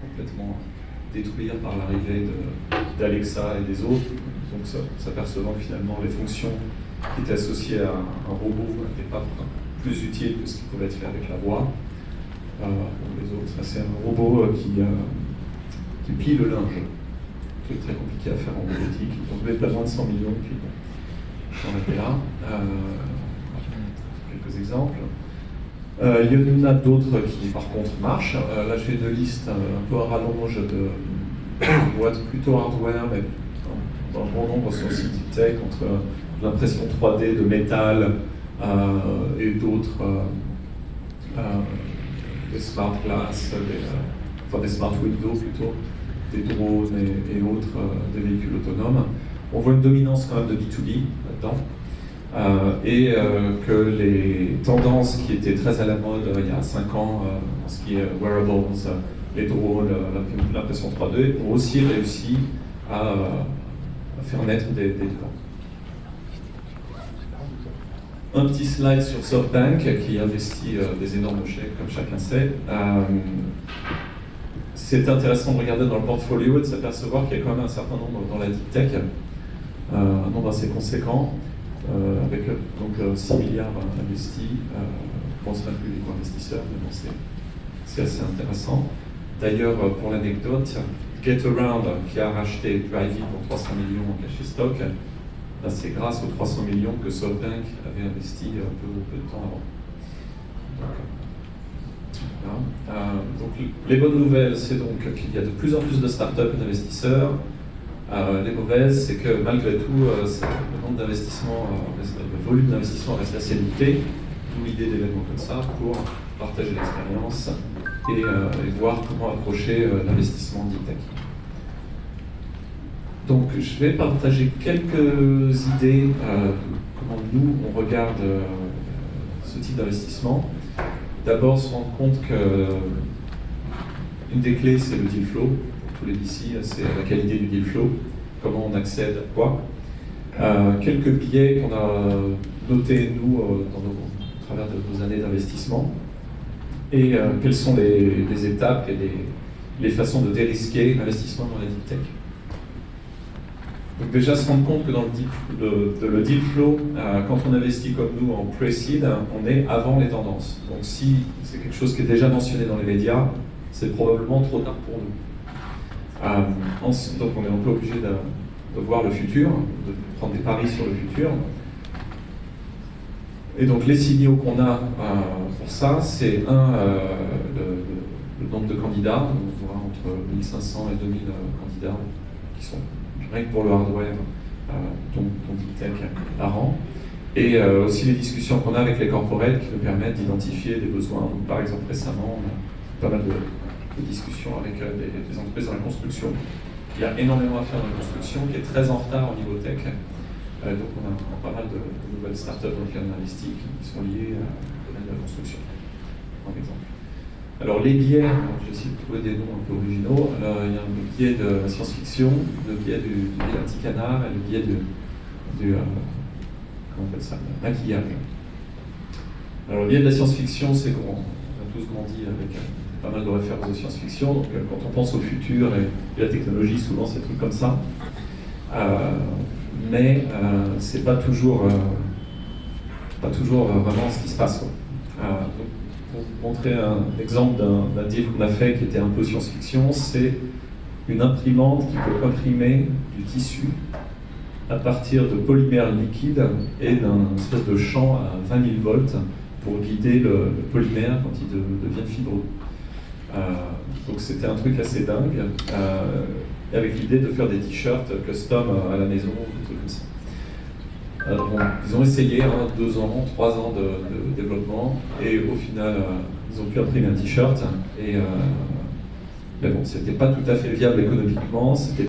complètement détruire par l'arrivée d'Alexa et des autres, donc s'apercevant que finalement les fonctions qui étaient associées à un robot n'étaient pas plus utiles que ce qui pouvait être fait avec la voix. Les autres, c'est un robot qui plie le linge, un truc très compliqué à faire en robotique, donc il devait moins de 100 millions, puis bon, j'en étais là. Quelques exemples. Il y en a d'autres qui par contre marchent. Là j'ai une liste un peu à rallonge de boîtes plutôt hardware, mais dans un bon nombre sur le site tech, entre l'impression 3D de métal et d'autres, des smart glass, des smart windows plutôt, des drones et autres, des véhicules autonomes. On voit une dominance quand même de B2B là-dedans. Et que les tendances qui étaient très à la mode il y a 5 ans, en ce qui est wearables, les drones, l'impression 3D, ont aussi réussi à faire naître des licornes. Un petit slide sur SoftBank qui investit des énormes chèques, comme chacun sait. C'est intéressant de regarder dans le portfolio et de s'apercevoir qu'il y a quand même un certain nombre dans la deep tech, un nombre assez conséquent. Avec donc 6 milliards investis, je pense pas plus les co-investisseurs, mais bon, c'est assez intéressant. D'ailleurs, pour l'anecdote, GetAround, qui a racheté Drivey pour 300 millions en cash et stock, c'est grâce aux 300 millions que SoftBank avait investi peu de temps avant. Donc les bonnes nouvelles, c'est donc qu'il y a de plus en plus de startups et d'investisseurs. Les mauvaises, c'est que malgré tout, le nombre d'investissements, le volume d'investissement reste assez limité, d'où l'idée d'événements comme ça pour partager l'expérience et voir comment approcher l'investissement en deep tech. Donc je vais partager quelques idées de comment nous on regarde ce type d'investissement. D'abord se rendre compte que une des clés c'est le deal flow. Tous les d'ici, c'est la qualité du deal flow, comment on accède à quoi. Quelques biais qu'on a notés, nous, au travers de nos années d'investissement, et quelles sont les étapes et les façons de dérisquer l'investissement dans la deep tech. Donc déjà, se rendre compte que dans le deal flow, quand on investit comme nous en pre-seed, on est avant les tendances. Donc si c'est quelque chose qui est déjà mentionné dans les médias, c'est probablement trop tard pour nous. Donc on est un peu obligé de voir le futur, de prendre des paris sur le futur. Et donc les signaux qu'on a pour ça, c'est le nombre de candidats, on voit entre 1500 et 2000 candidats qui sont rien que pour le hardware, dont Deep Tech par an. Et aussi les discussions qu'on a avec les corporates qui nous permettent d'identifier des besoins. Donc, par exemple récemment, on a pas mal de discussions avec des entreprises dans la construction. Il y a énormément à faire dans la construction qui est très en retard au niveau tech. Donc on a pas mal de nouvelles startups dans lesquelles on investit qui sont liées au domaine de la construction, par exemple. Alors les biais, j'ai essayé de trouver des noms un peu originaux. Alors, il y a le biais de la science-fiction, le biais du petit canard et le biais du comment on appelle ça, maquillage. Alors le biais de la science-fiction, c'est qu'on a tous grandi avec pas mal de références de science-fiction, donc quand on pense au futur et la technologie, souvent c'est des trucs comme ça. Mais c'est pas toujours vraiment ce qui se passe. Donc, pour vous montrer un exemple d'un deal qu'on a fait qui était un peu science-fiction, c'est une imprimante qui peut imprimer du tissu à partir de polymère liquide et d'un espèce de champ à 20 000 volts pour guider le polymère quand il devient fibreux. Donc c'était un truc assez dingue, avec l'idée de faire des t-shirts custom à la maison, des trucs comme ça. Bon, ils ont essayé 2 ans, 3 ans de développement, et au final, ils ont pu imprimer un t-shirt, mais bon, c'était pas tout à fait viable économiquement, c'était